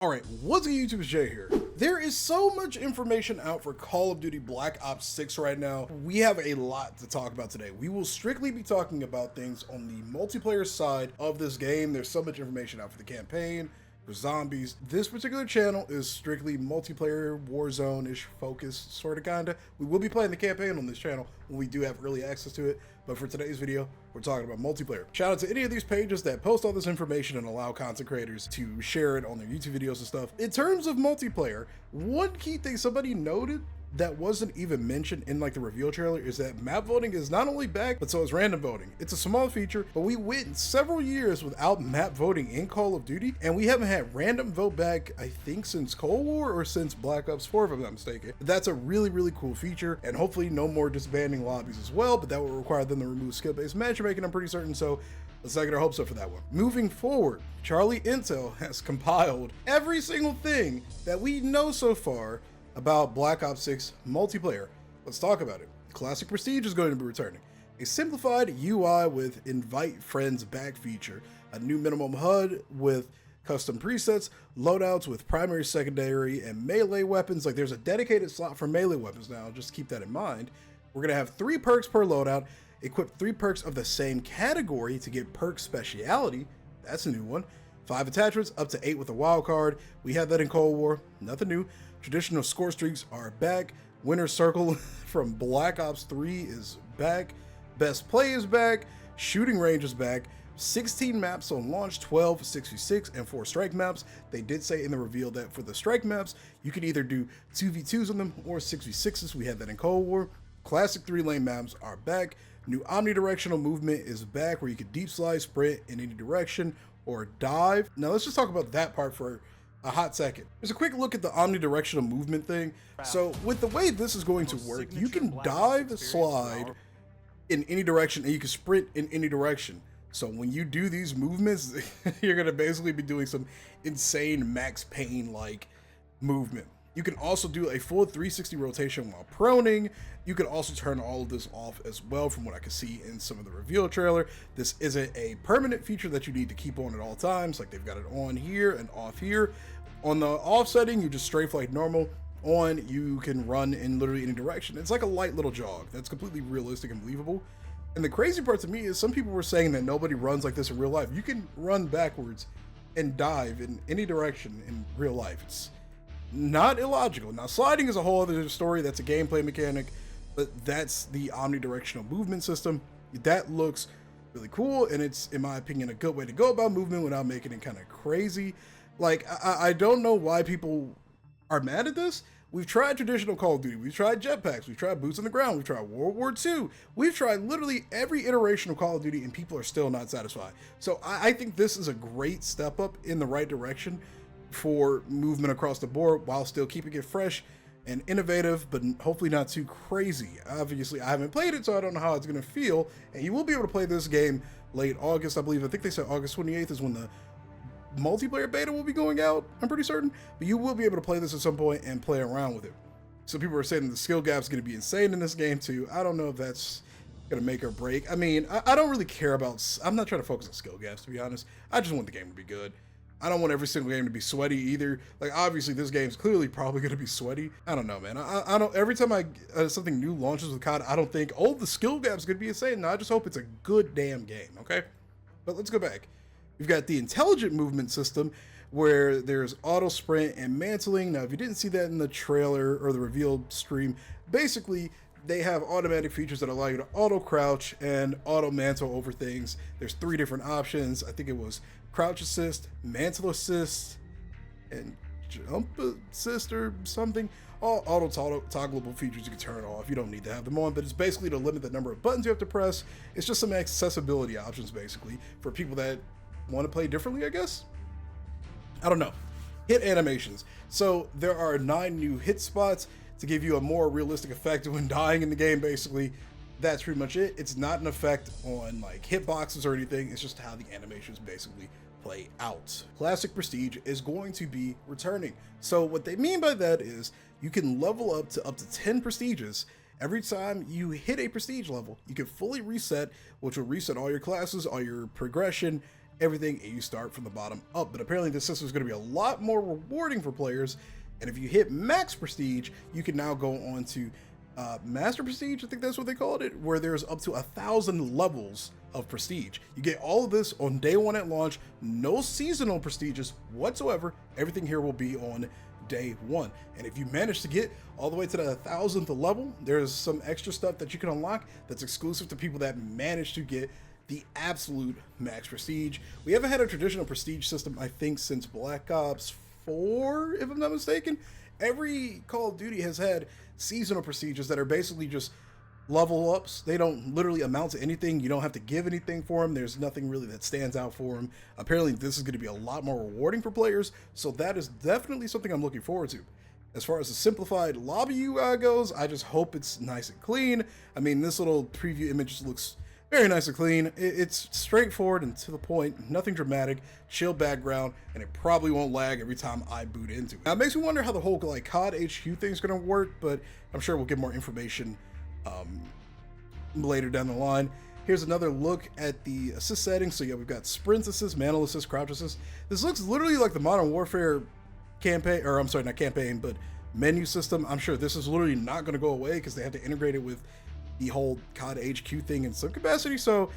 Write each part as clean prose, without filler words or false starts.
Alright, what's good YouTube, it's Jay here. There is so much information out for Call of Duty Black Ops 6 right now. We have a lot to talk about today. We will strictly be talking about things on the multiplayer side of this game. There's so much information out for the campaign, for zombies. This particular channel is strictly multiplayer, Warzone-ish focused, sorta kinda. We will be playing the campaign on this channel when we do have early access to it, but for today's video, we're talking about multiplayer. Shout out to any of these pages that post all this information and allow content creators to share it on their YouTube videos and stuff. In terms of multiplayer, one key thing somebody noted that wasn't even mentioned in like the reveal trailer is that map voting is not only back, but so is random voting. It's a small feature, but we went several years without map voting in Call of Duty, and we haven't had random vote back, I think, since Cold War or since Black Ops 4, if I'm not mistaken. That's a really, really cool feature, and hopefully no more disbanding lobbies as well, but that will require them to remove skill-based matchmaking, I'm pretty certain, so let's not get our hopes up for that one. Moving forward, Charlie Intel has compiled every single thing that we know so far about Black Ops 6 multiplayer. Let's talk about it. Classic Prestige is going to be returning. A simplified UI with invite friends back feature, a new minimum HUD with custom presets, loadouts with primary, secondary, and melee weapons. Like there's a dedicated slot for melee weapons now, just keep that in mind. We're gonna have 3 perks per loadout, equip 3 perks of the same category to get perk speciality. That's a new one. 5 attachments, up to 8 with a wild card. We had that in Cold War, nothing new. Traditional score streaks are back. Winner's Circle from Black Ops 3 is back. Best Play is back. Shooting Range is back. 16 maps on launch, 12, 6v6, and 4 strike maps. They did say in the reveal that for the strike maps, you can either do 2v2s on them or 6v6s. We had that in Cold War. Classic 3-lane maps are back. New omnidirectional movement is back where you can deep slide, sprint in any direction, or dive. Now let's just talk about that part for a hot second. There's a quick look at the omnidirectional movement thing. So with the way this is going to work, you can dive, slide in any direction, and you can sprint in any direction. So when you do these movements, you're gonna basically be doing some insane Max Payne-like movement. You can also do a full 360 rotation while proning. You can also turn all of this off as well from what I can see in some of the reveal trailer. This isn't a permanent feature that you need to keep on at all times. Like they've got it on here and off here. On the off setting, you just strafe like normal. On, you can run in literally any direction. It's like a light little jog. That's completely realistic and believable. And the crazy part to me is some people were saying that nobody runs like this in real life. You can run backwards and dive in any direction in real life. It's not illogical. Now, sliding is a whole other story. That's a gameplay mechanic, but that's the omnidirectional movement system. That looks really cool, and it's, in my opinion, a good way to go about movement without making it kind of crazy. Like, I don't know why people are mad at this. We've tried traditional Call of Duty. We've tried jetpacks. We've tried boots on the ground. We've tried World War II. We've tried literally every iteration of Call of Duty, and people are still not satisfied. So I think this is a great step up in the right direction for movement across the board while still keeping it fresh and innovative, but hopefully not too crazy. Obviously, I haven't played it, so I don't know how it's going to feel, and you will be able to play this game late August, I believe. I think they said August 28th is when the multiplayer beta will be going out, I'm pretty certain, but you will be able to play this at some point and play around with it. So people are saying the skill gap is going to be insane in this game too. I don't know if that's going to make or break. I mean, I don't really care about, I'm not trying to focus on skill gaps, to be honest. I just want the game to be good. I don't want every single game to be sweaty either. Like, obviously this game's clearly probably going to be sweaty. I don't know, man. I don't, every time something new launches with COD, I don't think, oh, the skill gap's going to be insane. No, I just hope it's a good damn game, okay? But let's go back. We've got the intelligent movement system where there's auto sprint and mantling. Now, if you didn't see that in the trailer or the reveal stream, basically they have automatic features that allow you to auto crouch and auto mantle over things. There's 3 different options. I think it was crouch assist, mantle assist, and jump assist or something. All auto toggleable features you can turn off. You don't need to have them on, but it's basically to limit the number of buttons you have to press. It's just some accessibility options basically for people that want to play differently, I guess. I don't know. Hit animations. So there are 9 new hit spots to give you a more realistic effect when dying in the game, basically. That's pretty much it. It's not an effect on like hitboxes or anything. It's just how the animations basically play out. Classic Prestige is going to be returning. So what they mean by that is you can level up to 10 prestiges. Every time you hit a prestige level, you can fully reset, which will reset all your classes, all your progression, everything, and you start from the bottom up. But apparently this system is going to be a lot more rewarding for players, and if you hit max prestige, you can now go on to master prestige, I think that's what they called it, where there's up to 1,000 levels of prestige. You get all of this on day one at launch, no seasonal prestiges whatsoever. Everything here will be on day one. And if you manage to get all the way to the 1,000th level, there's some extra stuff that you can unlock that's exclusive to people that manage to get the absolute max prestige. We haven't had a traditional prestige system, I think, since Black Ops 4, if I'm not mistaken. Every Call of Duty has had seasonal prestiges that are basically just level ups. They don't literally amount to anything. You don't have to give anything for them. There's nothing really that stands out for them. Apparently this is going to be a lot more rewarding for players, so that is definitely something I'm looking forward to. As far as the simplified lobby UI goes, I just hope it's nice and clean. I mean, this little preview image looks very nice and clean. It's straightforward and to the point, nothing dramatic, chill background, and it probably won't lag every time I boot into it. Now, it makes me wonder how the whole like COD HQ thing is going to work, but I'm sure we'll get more information later down the line. Here's another look at the assist settings. So yeah, we've got sprint assist, manual assist, crouch assist. This looks literally like the Modern Warfare campaign, or I'm sorry, not campaign, but menu system. I'm sure this is literally not going to go away because they have to integrate it with the whole COD HQ thing in some capacity. So,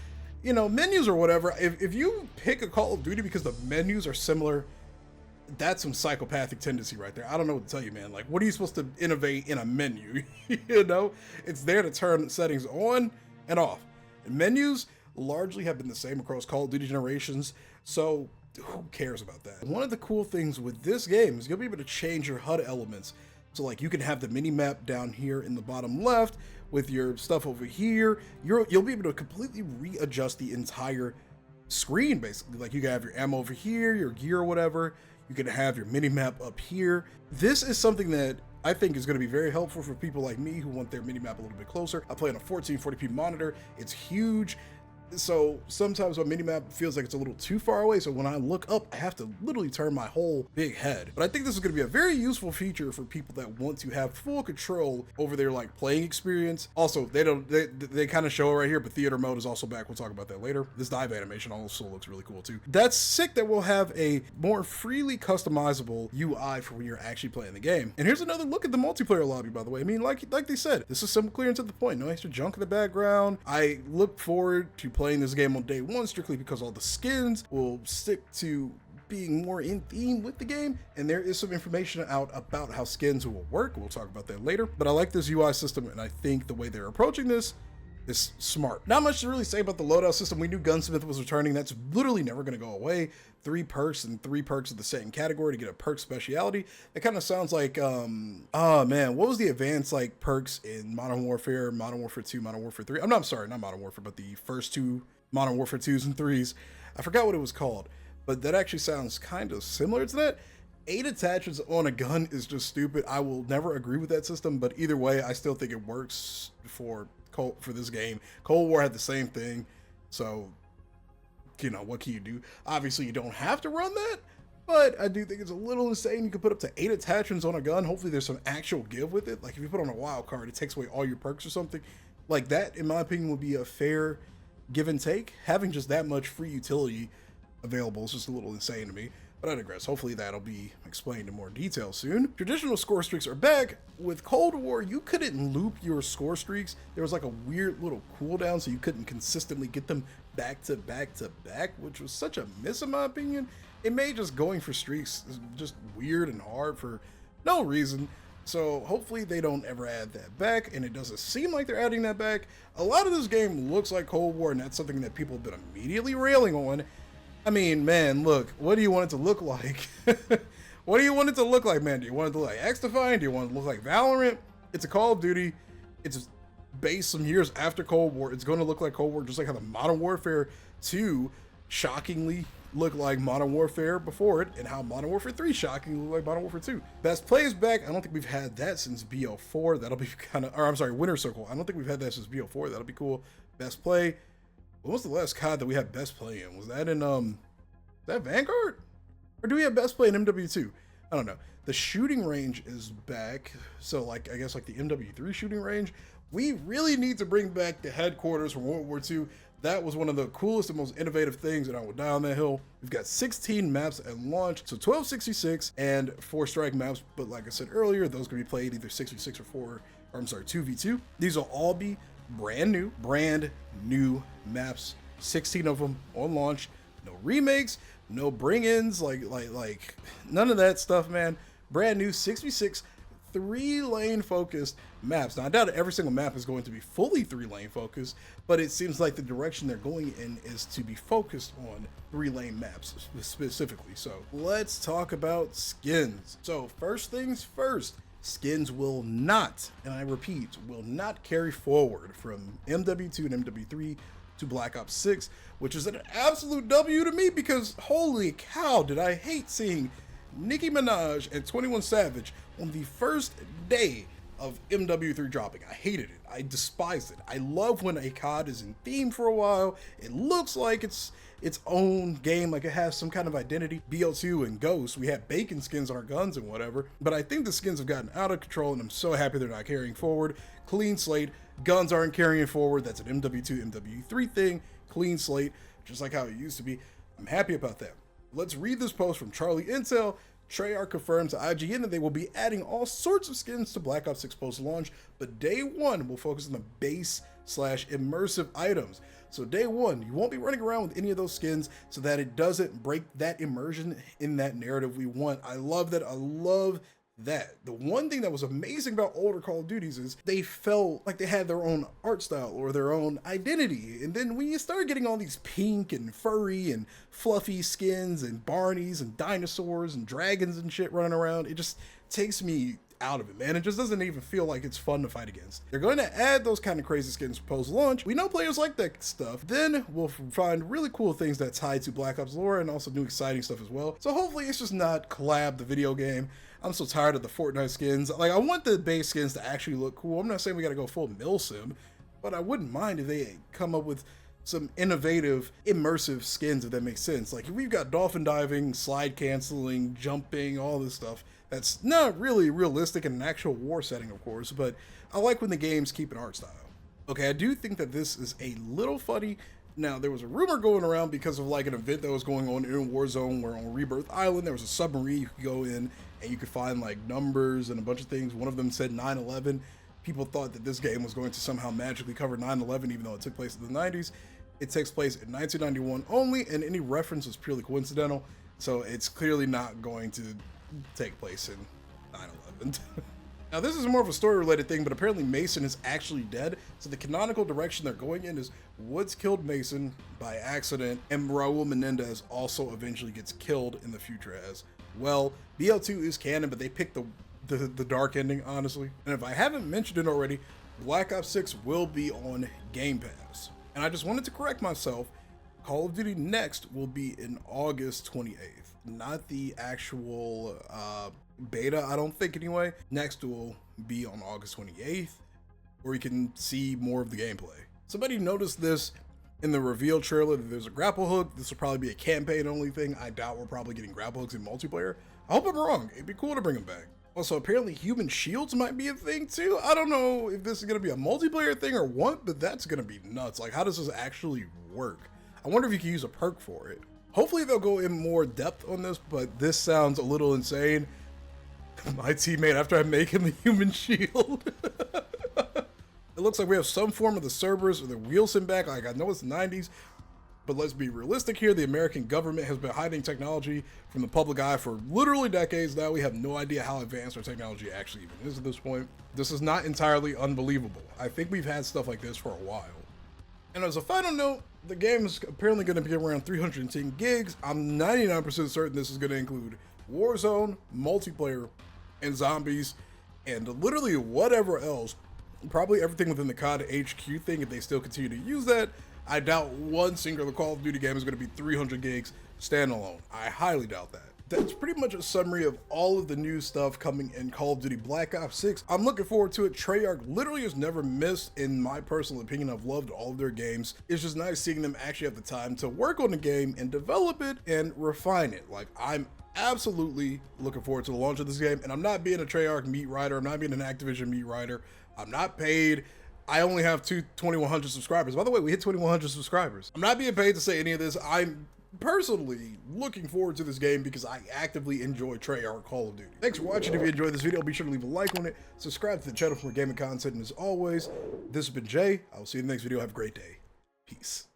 you know, menus or whatever, if you pick a Call of Duty because the menus are similar, that's some psychopathic tendency right there. I don't know what to tell you, man. Like, what are you supposed to innovate in a menu? You know, it's there to turn settings on and off. And menus largely have been the same across Call of Duty generations, so who cares about that? One of the cool things with this game is you'll be able to change your HUD elements. So like you can have the mini map down here in the bottom left with your stuff over here. You'll be able to completely readjust the entire screen, basically. Like you can have your ammo over here, your gear or whatever. You can have your mini map up here. This is something that I think is going to be very helpful for people like me who want their mini map a little bit closer. I play on a 1440p monitor. It's huge. So sometimes my minimap feels like it's a little too far away, so when I look up, I have to literally turn my whole big head. But I think this is going to be a very useful feature for people that want to have full control over their like playing experience. Also, they kind of show it right here, but theater mode is also back. We'll talk about that later. This dive animation also looks really cool too. That's sick that we'll have a more freely customizable UI for when you're actually playing the game. And here's another look at the multiplayer lobby, by the way. I mean, like they said, this is simple, clear, and to the point. No extra junk in the background. I look forward to playing this game on day one strictly because all the skins will stick to being more in theme with the game, and there is some information out about how skins will work. We'll talk about that later, but I like this UI system, and I think the way they're approaching this is smart. Not much to really say about the loadout system. We knew Gunsmith was returning. That's literally never going to go away. 3 perks and 3 perks of the same category to get a perk speciality. That kind of sounds like, oh man, what was the advanced like perks in Modern Warfare 2, Modern Warfare 3? I'm sorry, not Modern Warfare, but the first 2 Modern Warfare 2s and 3s. I forgot what it was called, but that actually sounds kind of similar to that. 8 attachments on a gun is just stupid. I will never agree with that system, but either way, I still think it works for this game. Cold War had the same thing, so you know, what can you do? Obviously, you don't have to run that, but I do think it's a little insane. You can put up to 8 attachments on a gun. Hopefully, there's some actual give with it. Like if you put on a wild card, it takes away all your perks or something. Like that, in my opinion, would be a fair give and take. Having just that much free utility available is just a little insane to me. But I digress. Hopefully that'll be explained in more detail soon. Traditional score streaks are back. With Cold War, you couldn't loop your score streaks. There was like a weird little cooldown, so you couldn't consistently get them back to back to back, which was such a miss in my opinion. It made just going for streaks just weird and hard for no reason. So hopefully they don't ever add that back, and it doesn't seem like they're adding that back. A lot of this game looks like Cold War, and that's something that people have been immediately railing on. I mean, man, look, what do you want it to look like? What do you want it to look like, man? Do you want it to look like X-Defiant? Do you want it to look like Valorant? It's a Call of Duty. It's based some years after Cold War. It's going to look like Cold War, just like how the Modern Warfare 2 shockingly looked like Modern Warfare before it, and how Modern Warfare 3 shockingly looked like Modern Warfare 2. Best Play is back. I don't think we've had that since BO4. That'll be kind of, or I'm sorry, Winter Circle. I don't think we've had that since BO4. That'll be cool. Best Play. When was the last COD that we had Best Play in? Was that in, that Vanguard? Or do we have Best Play in MW2? I don't know. The shooting range is back. So, like, I guess like the MW3 shooting range. We really need to bring back the headquarters from World War II. That was one of the coolest and most innovative things, and I will die on that hill. We've got 16 maps at launch, so 1266 and 4 strike maps, but like I said earlier, those can be played either 6v6 or 2v2. These will all be brand new maps, 16 of them on launch. No remakes, no bring-ins, like none of that stuff, man. Brand new 6v6, 3-lane focused maps. Now I doubt every single map is going to be fully 3-lane focused, but it seems like the direction they're going in is to be focused on 3-lane maps specifically. So let's talk about skins. So first things first, skins will not, and I repeat, will not carry forward from MW2 and MW3 to Black Ops 6, which is an absolute W to me, because holy cow, did I hate seeing Nicki Minaj and 21 Savage on the first day of MW3 dropping. I hated it. I despised it. I love when a COD is in theme for a while. It looks like it's its own game, like it has some kind of identity. BL2 and Ghost, we had bacon skins on our guns and whatever, but I think the skins have gotten out of control, and I'm so happy they're not carrying forward. Clean slate. Guns aren't carrying forward. That's an MW2, MW3 thing. Clean slate, just like how it used to be. I'm happy about that. Let's read this post from Charlie Intel. Treyarch confirms to IGN that they will be adding all sorts of skins to Black Ops 6 post-launch, but day one will focus on the base/immersive items. So day one, you won't be running around with any of those skins, so that it doesn't break that immersion in that narrative we want. I love that. I love that. The one thing that was amazing about older Call of Duties is they felt like they had their own art style or their own identity. And then when you start getting all these pink and furry and fluffy skins and Barneys and dinosaurs and dragons and shit running around, it just takes me out of it, man. It just doesn't even feel like it's fun to fight against. They're going to add those kind of crazy skins post-launch. We know players like that stuff. Then we'll find really cool things that tie to Black Ops lore and also new exciting stuff as well. So hopefully it's just not collab the video game. I'm so tired of the Fortnite skins. Like, I want the base skins to actually look cool. I'm not saying we gotta go full milsim, but I wouldn't mind if they come up with some innovative, immersive skins, if that makes sense. Like, we've got dolphin diving, slide canceling, jumping, all this stuff. That's not really realistic in an actual war setting, of course, but I like when the games keep an art style. Okay, I do think that this is a little funny. Now, there was a rumor going around because of like an event that was going on in Warzone, where on Rebirth Island, there was a submarine you could go in and you could find like numbers and a bunch of things. One of them said 9/11. People thought that this game was going to somehow magically cover 9/11, even though it took place in the 90s. It takes place in 1991 only, and any reference is purely coincidental. So it's clearly not going to take place in 9/11. Now, this is more of a story-related thing, but apparently Mason is actually dead. So the canonical direction they're going in is Woods killed Mason by accident, and Raul Menendez also eventually gets killed in the future as well. BL2 is canon, but they picked the dark ending, honestly. And if I haven't mentioned it already, Black Ops 6 will be on Game Pass. And I just wanted to correct myself. Call of Duty Next will be in August 28th, not the actual beta, I don't think anyway. Next will be on August 28th, where you can see more of the gameplay. Somebody noticed this in the reveal trailer that there's a grapple hook. This will probably be a campaign only thing. I doubt we're probably getting grapple hooks in multiplayer. I hope I'm wrong. It'd be cool to bring them back. Also, apparently human shields might be a thing too. I don't know if this is going to be a multiplayer thing or what, but that's going to be nuts. Like, how does this actually work? I wonder if you can use a perk for it. Hopefully they'll go in more depth on this, but this sounds a little insane. My teammate, after I make him the human shield. It looks like we have some form of the Cerberus or the Wilson back. Like, I know it's the 90s, but let's be realistic here. The American government has been hiding technology from the public eye for literally decades now. We have no idea how advanced our technology actually even is at this point. This is not entirely unbelievable. I think we've had stuff like this for a while. And as a final note, the game is apparently going to be around 310 gigs. I'm 99% certain this is going to include Warzone, multiplayer, and zombies, and literally whatever else. Probably everything within the COD HQ thing, if they still continue to use that. I doubt one singular Call of Duty game is going to be 300 gigs standalone. I highly doubt that. That's pretty much a summary of all of the new stuff coming in Call of Duty Black Ops 6. I'm looking forward to it. Treyarch literally has never missed, in my personal opinion. I've loved all of their games. It's just nice seeing them actually have the time to work on the game and develop it and refine it. Like, I'm absolutely looking forward to the launch of this game, and I'm not being a Treyarch meat writer. I'm not being an Activision meat writer. I'm not paid. I only have 2,100 subscribers. By the way, we hit 2,100 subscribers. I'm not being paid to say any of this. I'm personally looking forward to this game because I actively enjoy Treyarch Call of Duty. Thanks for watching. If you enjoyed this video, be sure to leave a like on it, subscribe to the channel for more gaming content, and as always, this has been Jay. I will see you in the next video. Have a great day. Peace.